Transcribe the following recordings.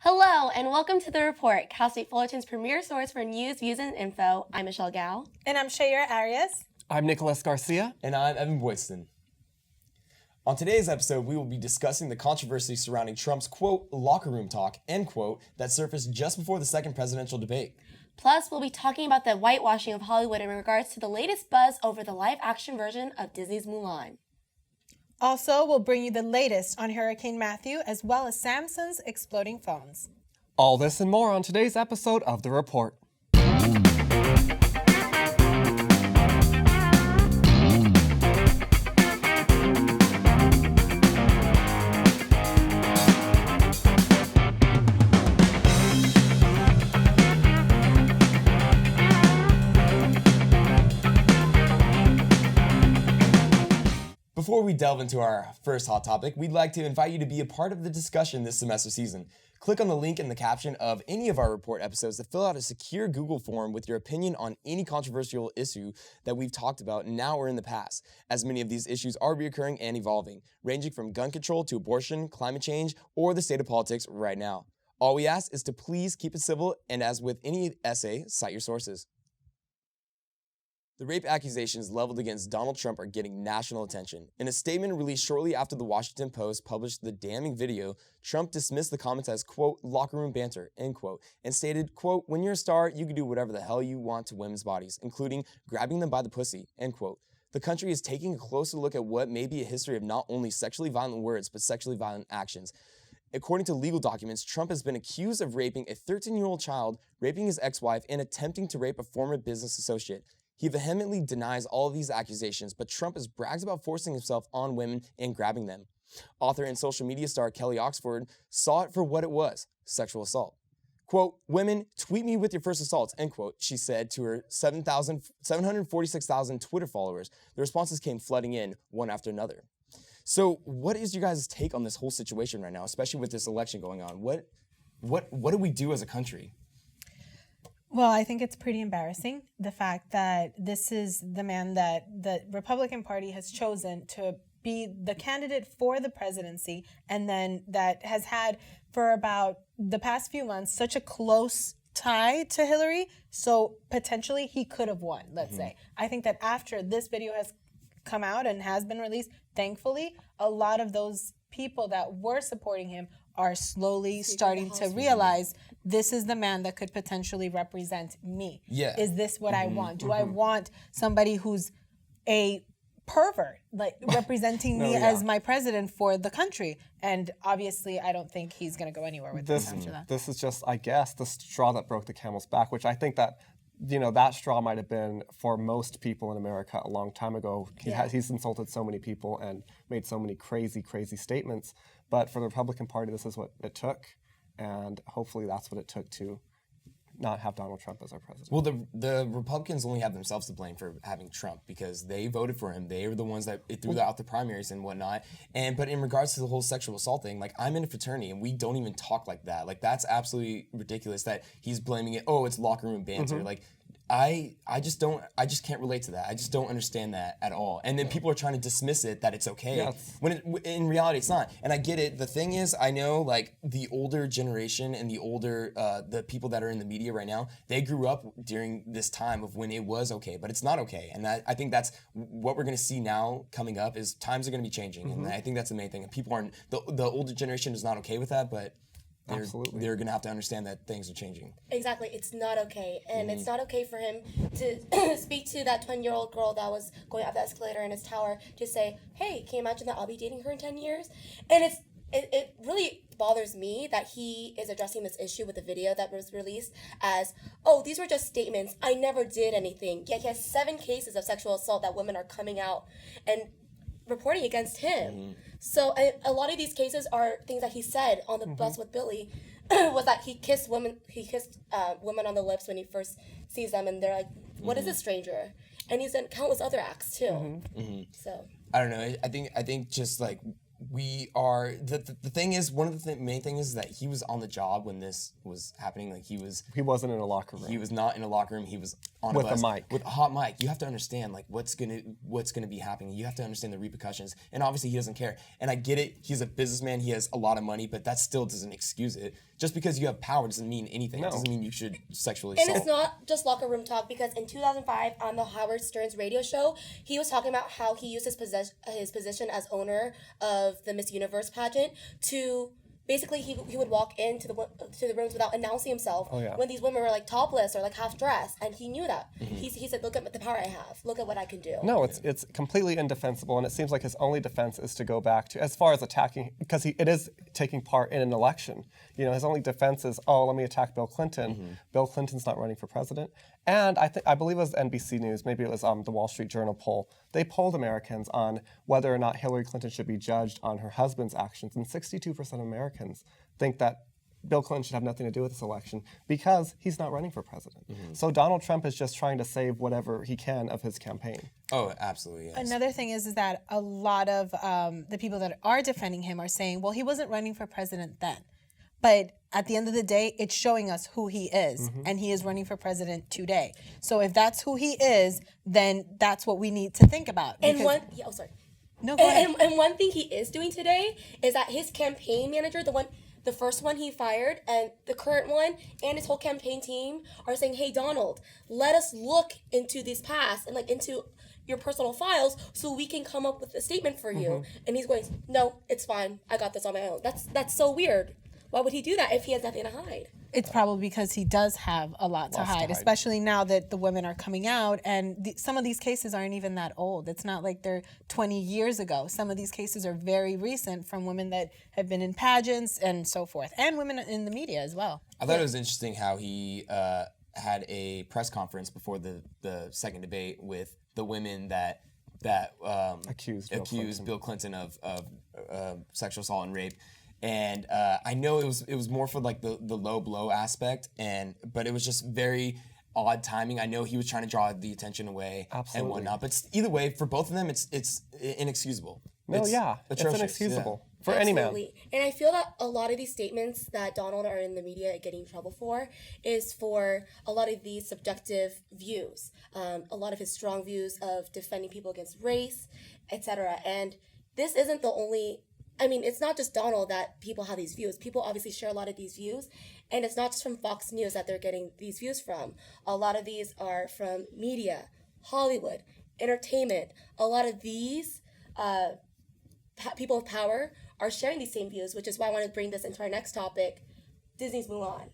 Hello, and welcome to The Report, Cal State Fullerton's premier source for news, views, and info. I'm Michelle Gao. And I'm Shayera Arias. I'm Nicholas Garcia. And I'm Evan Boyston. On today's episode, we will be discussing the controversy surrounding Trump's, quote, locker room talk, end quote, that surfaced just before the second presidential debate. Plus, we'll be talking about the whitewashing of Hollywood in regards to the latest buzz over the live-action version of Disney's Mulan. Also, we'll bring you the latest on Hurricane Matthew, as well as Samsung's exploding phones. All this and more on today's episode of The Report. Before we delve into our first hot topic, we'd like to invite you to be a part of the discussion this semester season. Click on the link in the caption of any of our report episodes to fill out a secure Google form with your opinion on any controversial issue that we've talked about now or in the past, as many of these issues are reoccurring and evolving, ranging from gun control to abortion, climate change, or the state of politics right now. All we ask is to please keep it civil, and as with any essay, cite your sources. The rape accusations leveled against Donald Trump are getting national attention. In a statement released shortly after the Washington Post published the damning video, Trump dismissed the comments as, quote, locker room banter, end quote, and stated, quote, when you're a star, you can do whatever the hell you want to women's bodies, including grabbing them by the pussy, end quote. The country is taking a closer look at what may be a history of not only sexually violent words, but sexually violent actions. According to legal documents, Trump has been accused of raping a 13-year-old child, raping his ex-wife, and attempting to rape a former business associate. He vehemently denies all of these accusations, but Trump has bragged about forcing himself on women and grabbing them. Author and social media star Kelly Oxford saw it for what it was, sexual assault. Quote, women, tweet me with your first assaults, end quote, she said to her 746,000 Twitter followers. The responses came flooding in, one after another. So what is your guys' take on this whole situation right now, especially with this election going on? What do we do as a country? Well, I think it's pretty embarrassing, the fact that this is the man that the Republican Party has chosen to be the candidate for the presidency, and then that has had for about the past few months such a close tie to Hillary, so potentially he could have won, let's say. I think that after this video has come out and has been released, thankfully, a lot of those people that were supporting him are slowly starting to realize this is the man that could potentially represent me. Yeah. Is this what I want? Do I want somebody who's a pervert, like representing me as my president for the country? And obviously, I don't think he's going to go anywhere with this after that. This is just, I guess, the straw that broke the camel's back, which I think that, that straw might have been for most people in America a long time ago. He's insulted so many people and made so many crazy, crazy statements. But for the Republican Party, this is what it took. And hopefully that's what it took to not have Donald Trump as our president. Well, the Republicans only have themselves to blame for having Trump because they voted for him. They were the ones that threw out the primaries and whatnot. But in regards to the whole sexual assault thing, like, I'm in a fraternity and we don't even talk like that. Like, that's absolutely ridiculous that he's blaming it. Oh, it's locker room banter. Like, I just can't relate to that. I just don't understand that at all. And then people are trying to dismiss it that it's okay when in reality it's not. And I get it. The thing is, I know like the older generation and the older the people that are in the media right now, they grew up during this time of when it was okay, but it's not okay. And I think that's what we're going to see now coming up is times are going to be changing, and I think that's the main thing. And people aren't the older generation is not okay with that, but they're going to have to understand that things are changing. Exactly. It's not okay. And it's not okay for him to speak to that 20-year-old girl that was going up the escalator in his tower to say, hey, can you imagine that I'll be dating her in 10 years? And it really bothers me that he is addressing this issue with the video that was released as, oh, these were just statements. I never did anything. Yet he has 7 cases of sexual assault that women are coming out and reporting against him. So a lot of these cases are things that he said on the bus with Billy was that he kissed women on the lips when he first sees them, and they're like, what is this stranger? And he's done countless other acts too. So I don't know. I think just like we are the thing is one of the main things is that he was on the job when this was happening. Like he wasn't in a locker room. He was not in a locker room. He was on with a bus a mic. with a hot mic. You have to understand like what's gonna be happening. You have to understand the repercussions. And obviously he doesn't care. And I get it. He's a businessman. He has a lot of money, but that still doesn't excuse it. Just because you have power doesn't mean anything. No. It doesn't mean you should sexually And assault. it's not just locker room talk, because in 2005 on the Howard Stern's radio show, he was talking about how he used his position as owner of the Miss Universe pageant to basically he would walk into the rooms without announcing himself when these women were like topless or like half dressed, and he knew that. He said, "Look at the power I have. Look at what I can do." No, it's completely indefensible, and it seems like his only defense is to go back to, as far as attacking, because it is taking part in an election. You know, his only defense is, oh, let me attack Bill Clinton. Bill Clinton's not running for president. And I believe it was NBC News, maybe it was the Wall Street Journal poll. They polled Americans on whether or not Hillary Clinton should be judged on her husband's actions, and 62% of Americans think that Bill Clinton should have nothing to do with this election because he's not running for president. So Donald Trump is just trying to save whatever he can of his campaign. Oh, absolutely. Yes. Another thing is that a lot of the people that are defending him are saying, well, he wasn't running for president then. But at the end of the day, it's showing us who he is, and he is running for president today. So if that's who he is, then that's what we need to think about. And because- No, go ahead. And one thing he is doing today is that his campaign manager, the first one he fired, and the current one, and his whole campaign team are saying, "Hey, Donald, let us look into these past and like into your personal files so we can come up with a statement for you." And he's going, "No, it's fine. I got this on my own." That's so weird. Why would he do that if he has nothing to hide? It's probably because he does have a lot to hide, especially now that the women are coming out. And some of these cases aren't even that old. It's not like they're 20 years ago. Some of these cases are very recent from women that have been in pageants and so forth, and women in the media as well. I thought it was interesting how he had a press conference before the second debate with the women that accused Bill Clinton of sexual assault and rape. And I know it was more for like the low blow aspect, but it was just very odd timing. I know he was trying to draw the attention away and whatnot, but either way, for both of them, it's inexcusable. It's inexcusable for any man. And I feel that a lot of these statements that Donald are in the media getting in trouble for is for a lot of these subjective views, a lot of his strong views of defending people against race, etc. And this isn't the only. I mean, it's not just Donald that people have these views. People obviously share a lot of these views, and it's not just from Fox News that they're getting these views from. A lot of these are from media, Hollywood, entertainment. A lot of these people of power are sharing these same views, which is why I want to bring this into our next topic, Disney's Mulan.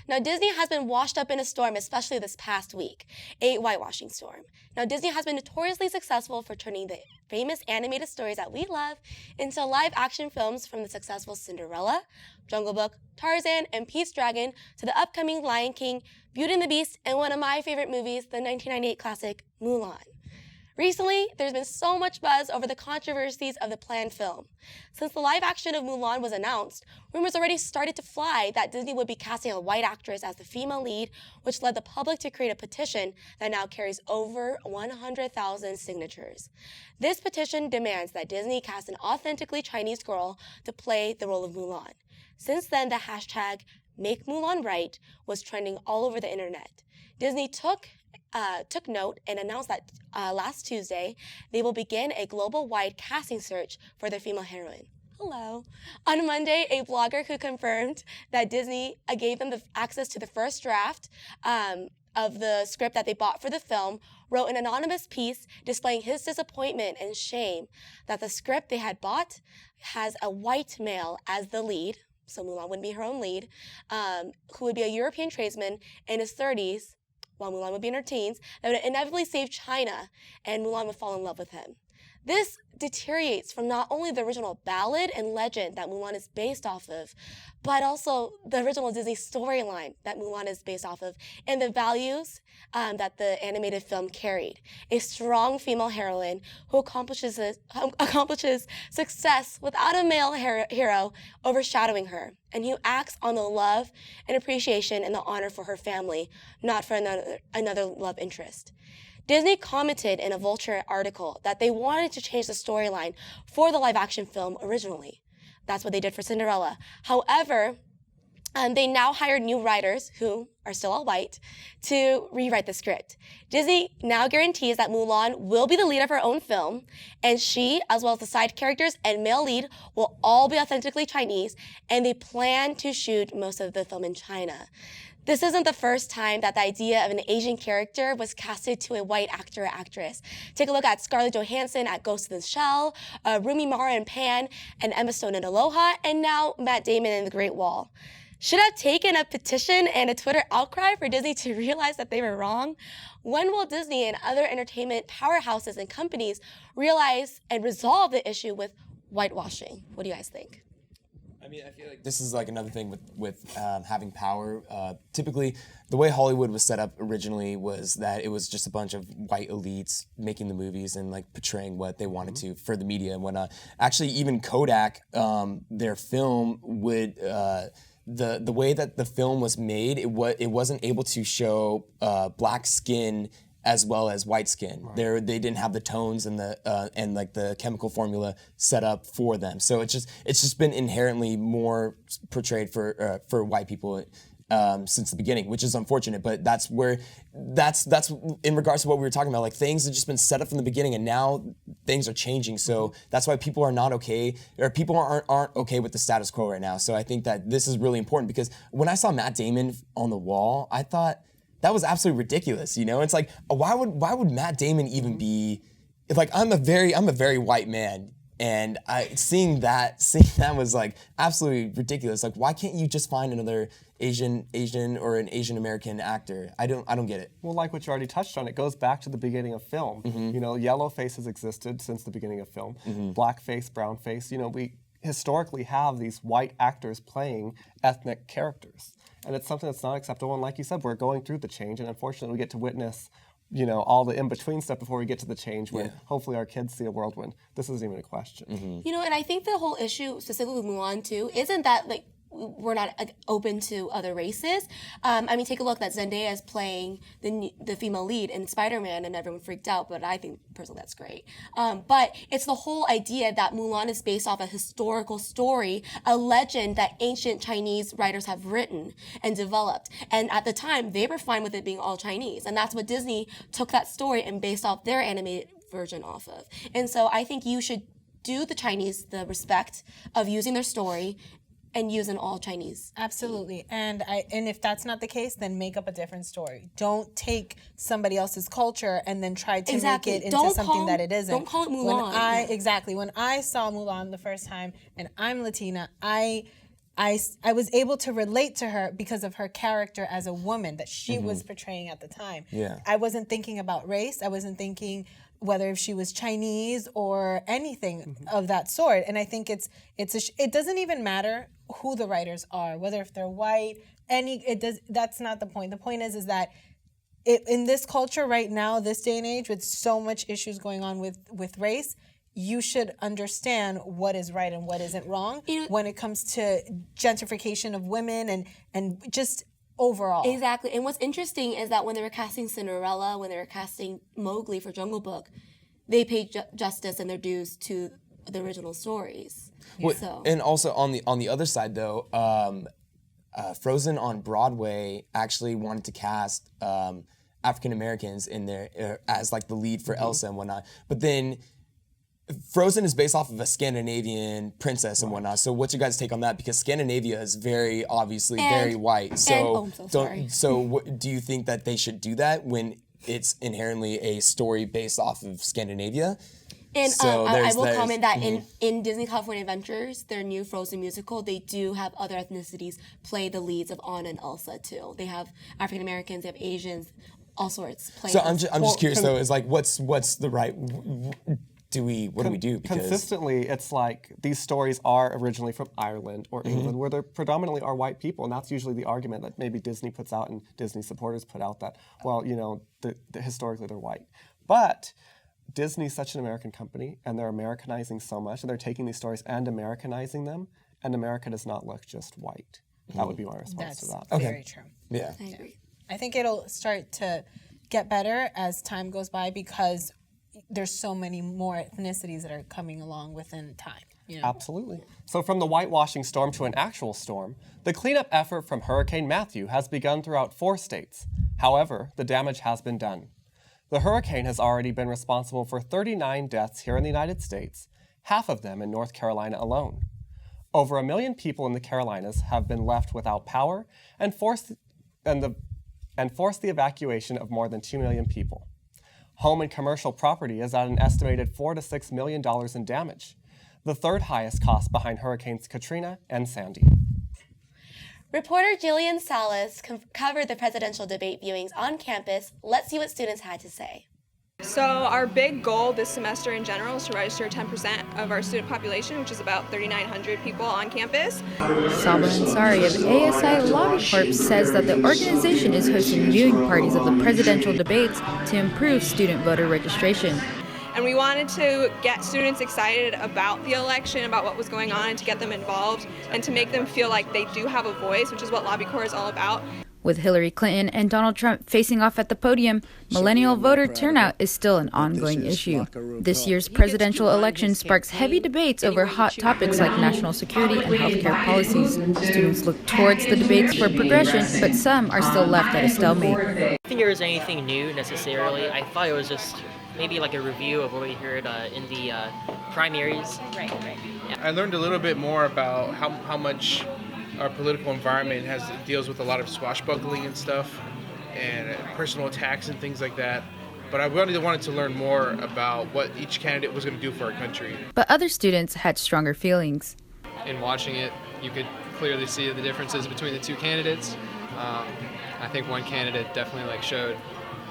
Now, Disney has been washed up in a storm, especially this past week, a whitewashing storm. Now, Disney has been notoriously successful for turning the famous animated stories that we love into live-action films, from the successful Cinderella, Jungle Book, Tarzan, and Pete's Dragon to the upcoming Lion King, Beauty and the Beast, and one of my favorite movies, the 1998 classic Mulan. Recently, there's been so much buzz over the controversies of the planned film. Since the live action of Mulan was announced, rumors already started to fly that Disney would be casting a white actress as the female lead, which led the public to create a petition that now carries over 100,000 signatures. This petition demands that Disney cast an authentically Chinese girl to play the role of Mulan. Since then, the hashtag #MakeMulanRight was trending all over the internet. Disney took note and announced that last Tuesday they will begin a global-wide casting search for their female heroine. Hello. On Monday, a blogger who confirmed that Disney gave them the access to the first draft of the script that they bought for the film wrote an anonymous piece displaying his disappointment and shame that the script they had bought has a white male as the lead, so Mulan wouldn't be her own lead, who would be a European tradesman in his 30s, while Mulan would be in her teens, that would inevitably save China, and Mulan would fall in love with him. This deteriorates from not only the original ballad and legend that Mulan is based off of, but also the original Disney storyline that Mulan is based off of, and the values that the animated film carried. A strong female heroine who accomplishes success without a male hero overshadowing her, and who acts on the love and appreciation and the honor for her family, not for another love interest. Disney commented in a Vulture article that they wanted to change the storyline for the live-action film originally. That's what they did for Cinderella. However, They now hired new writers, who are still all white, to rewrite the script. Disney now guarantees that Mulan will be the lead of her own film, and she, as well as the side characters and male lead, will all be authentically Chinese, and they plan to shoot most of the film in China. This isn't the first time that the idea of an Asian character was casted to a white actor or actress. Take a look at Scarlett Johansson at Ghost in the Shell, Rooney Mara in Pan, and Emma Stone in Aloha, and now Matt Damon in The Great Wall. Should have taken a petition and a Twitter outcry for Disney to realize that they were wrong. When will Disney and other entertainment powerhouses and companies realize and resolve the issue with whitewashing? What do you guys think? I mean, I feel like this is like another thing with having power. Typically, the way Hollywood was set up originally was that it was just a bunch of white elites making the movies and like portraying what they wanted to for the media and whatnot. Actually, even Kodak, their film would the way that the film was made, it wasn't able to show black skin as well as white skin. Right. They didn't have the tones and the chemical formula set up for them. So it's just been inherently more portrayed for white people since the beginning, which is unfortunate. But that's in regards to what we were talking about. Like things have just been set up from the beginning, and now things are changing. So that's why people are not okay, or people aren't okay with the status quo right now. So I think that this is really important, because when I saw Matt Damon on the wall, I thought, that was absolutely ridiculous, you know? It's like, why would Matt Damon even be, like, I'm a very white man, and seeing that was like absolutely ridiculous. Like, why can't you just find another Asian or an Asian American actor? I don't get it. Well, like what you already touched on, it goes back to the beginning of film. You know, yellow face has existed since the beginning of film. Black face, brown face. You know, we historically have these white actors playing ethnic characters. And it's something that's not acceptable. And like you said, we're going through the change. And unfortunately, we get to witness, you know, all the in-between stuff before we get to the change when hopefully our kids see a world when this isn't even a question. You know, and I think the whole issue, specifically with Mulan too, isn't that like we're not open to other races. I mean, take a look that Zendaya is playing the female lead in Spider-Man, and everyone freaked out, but I think personally that's great. But it's the whole idea that Mulan is based off a historical story, a legend that ancient Chinese writers have written and developed. And at the time, they were fine with it being all Chinese. And that's what Disney took that story and based off their animated version off of. And so I think you should do the Chinese the respect of using their story and use an all Chinese. Absolutely. And if that's not the case, then make up a different story. Don't take somebody else's culture and then try to make it into something that it isn't. Don't call it Mulan. When I saw Mulan the first time, and I'm Latina, I was able to relate to her because of her character as a woman that she was portraying at the time. Yeah. I wasn't thinking about race. I wasn't thinking whether if she was Chinese or anything of that sort. And I think it doesn't even matter who the writers are, whether if they're white, that's not the point. The point is that in this culture right now, this day and age, with so much issues going on with race, you should understand what is right and what isn't wrong when it comes to gentrification of women and just overall. Exactly. And what's interesting is that when they were casting Cinderella, when they were casting Mowgli for Jungle Book, they paid justice and their dues to the original stories. Well, and also on the other side though, Frozen on Broadway actually wanted to cast African Americans in there as like the lead for Elsa and whatnot, but then Frozen is based off of a Scandinavian princess and whatnot. So what's your guys' take on that? Because Scandinavia is very obviously very white. So do you think that they should do that when it's inherently a story based off of Scandinavia? And I will comment that in Disney California Adventures, their new Frozen musical, they do have other ethnicities play the leads of Anna and Elsa too. They have African Americans, they have Asians, all sorts. So I'm just curious though, is like what's the right? What do we do? Because consistently, it's like these stories are originally from Ireland or England, where there predominantly are white people, and that's usually the argument that maybe Disney puts out and Disney supporters put out that, well, you know, historically they're white. But Disney's such an American company, and they're Americanizing so much, and they're taking these stories and Americanizing them, and America does not look just white. That would be my response to that. That's very true. Yeah. I agree. I think it'll start to get better as time goes by because there's so many more ethnicities that are coming along within time. Absolutely. So from the whitewashing storm to an actual storm, the cleanup effort from Hurricane Matthew has begun throughout 4 states. However, the damage has been done. The hurricane has already been responsible for 39 deaths here in the United States, half of them in North Carolina alone. Over 1 million people in the Carolinas have been left without power and forced the evacuation of more than 2 million people. Home and commercial property is at an estimated $4 to $6 million in damage, the third highest cost behind Hurricanes Katrina and Sandy. Reporter Jillian Salas covered the presidential debate viewings on campus. Let's see what students had to say. So our big goal this semester in general is to register 10% of our student population, which is about 3,900 people on campus. Saba Ansari of ASI Lobby Corp says that the organization is hosting viewing parties of the presidential debates to improve student voter registration. And we wanted to get students excited about the election, about what was going on, and to get them involved and to make them feel like they do have a voice, which is what Lobby Corps is all about. With Hillary Clinton and Donald Trump facing off at the podium, millennial voter turnout is still an ongoing issue. This year's presidential election sparks heavy debates over hot topics like national security and healthcare policies. Students look towards the debates for progression, but some are still left at a stalemate. I don't think there was anything new necessarily. I thought it was just maybe like a review of what we heard in the primaries. Right. Yeah. I learned a little bit more about how much our political environment deals with a lot of swashbuckling and stuff, and personal attacks and things like that. But I really wanted to learn more about what each candidate was going to do for our country. But other students had stronger feelings. In watching it, you could clearly see the differences between the 2 candidates. I think one candidate definitely showed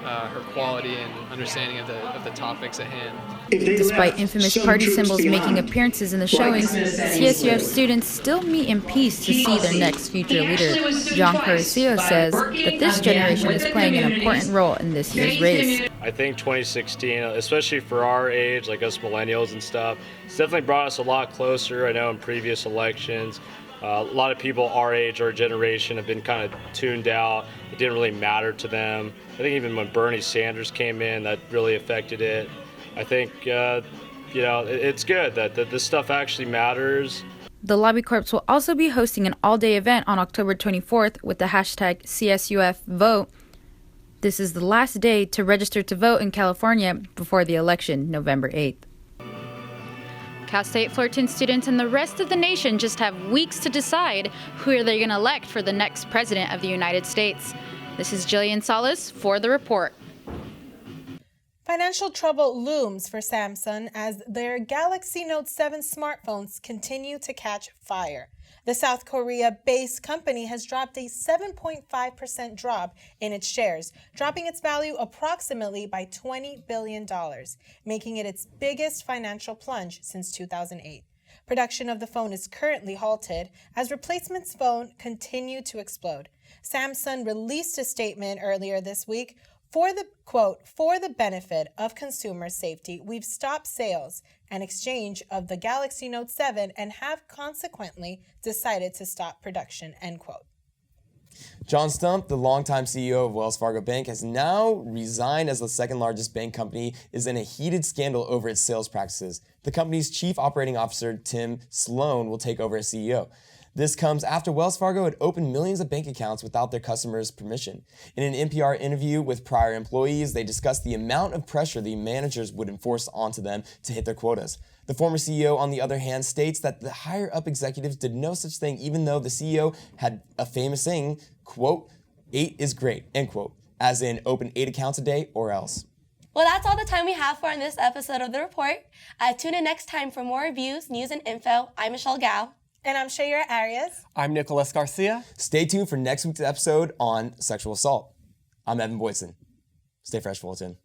her quality and understanding of the topics at hand. Despite infamous party symbols making appearances in the showings, CSUF students still meet in peace to see their next future leader. John Carricillo says that this generation is playing an important role in this year's race. I think 2016, especially for our age, like us millennials and stuff, it's definitely brought us a lot closer. I know in previous elections, a lot of people our age, our generation, have been kind of tuned out. It didn't really matter to them. I think even when Bernie Sanders came in, that really affected it. I think, it's good that this stuff actually matters. The Lobby Corps will also be hosting an all-day event on October 24th with the hashtag CSUF Vote. This is the last day to register to vote in California before the election, November 8th. Cal State Fullerton students and the rest of the nation just have weeks to decide who they're going to elect for the next president of the United States. This is Jillian Salas for The Report. Financial trouble looms for Samsung as their Galaxy Note 7 smartphones continue to catch fire. The South Korea-based company has dropped a 7.5% drop in its shares, dropping its value approximately by $20 billion, making it its biggest financial plunge since 2008. Production of the phone is currently halted as replacement phones continue to explode. Samsung released a statement earlier this week. For the benefit of consumer safety, we've stopped sales and exchange of the Galaxy Note 7 and have consequently decided to stop production, end quote. John Stump, the longtime CEO of Wells Fargo Bank, has now resigned as the second largest bank company is in a heated scandal over its sales practices. The company's chief operating officer, Tim Sloan, will take over as CEO. This comes after Wells Fargo had opened millions of bank accounts without their customers' permission. In an NPR interview with prior employees, they discussed the amount of pressure the managers would enforce onto them to hit their quotas. The former CEO, on the other hand, states that the higher-up executives did no such thing, even though the CEO had a famous saying, quote, 8 is great, end quote, as in open 8 accounts a day or else. Well, that's all the time we have for on this episode of The Report. Tune in next time for more reviews, news, and info. I'm Michelle Gao. And I'm Shayra Arias. I'm Nicholas Garcia. Stay tuned for next week's episode on sexual assault. I'm Evan Boydson. Stay fresh, Fullerton.